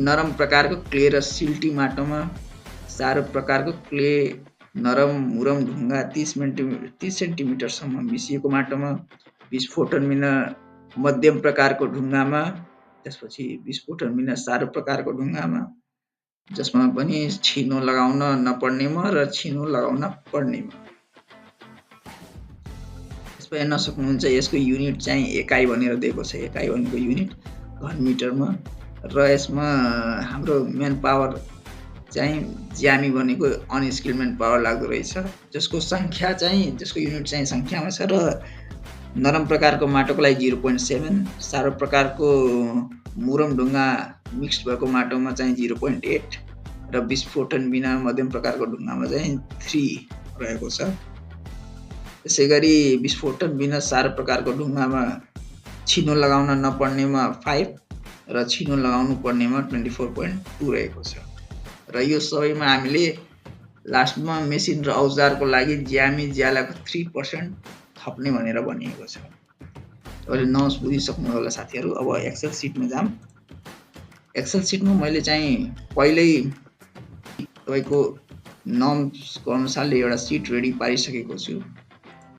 नरम प्रकारको क्ले र सिल्टी माटोमा, सारो प्रकारको क्ले, नरम मुरम ढुङ्गा 30 सेन्टिमिटरसम्म मिसिएको माटोमा, विस्फोटन बिना मध्यम प्रकारको ढुङ्गामा, त्यसपछि विस्फोटन बिना सारो प्रकारको ढुङ्गामा, जसमा पनि छिनो लगाउन नपर्नेमा र छिनो लगाउन पर्नेमा। यसमा हेर्न सक्नुहुन्छ यसको युनिट चाहिँ एकाइ भनेर दिएको छ। एकाइ भनेको युनिट घन मिटरमा र यसमा हाम्रो म्यान पावर चाहिँ ज्यामी भनेको अनस्किल्ड म्यान पावर लाग्दो रहेछ, जसको संख्या चाहिँ जसको युनिट चाहिँ संख्यामा छ र नरम प्रकारको माटोको लागि 0.7, सारो प्रकारको मुरम ढुङ्गा मिक्स्ड भएको माटोमा चाहिँ 0.8 र विस्फोटन बिना मध्यम प्रकारको ढुङ्गामा चाहिँ 3 रहेको छ। त्यसै गरी विस्फोटन बिना सारो प्रकारको ढुङ्गामा छिनो लगाउन नपर्नेमा 5 र छिनो लगाउनु पर्नेमा 24.2 रहेको छ। र यो सबैमा हामीले लास्टमा मेसिन र औजारको लागि ज्यामी ज्यालाको 3% थप्ने भनेर भनिएको छ। तपाईँले नर्म्स बुझिसक्नु होला साथीहरू। अब एक्सेल सिटमा जाम। एक्सेल सिटमा मैले चाहिँ पहिल्यै तपाईँको नर्म्सको अनुसारले एउटा सिट रेडी पारिसकेको छु।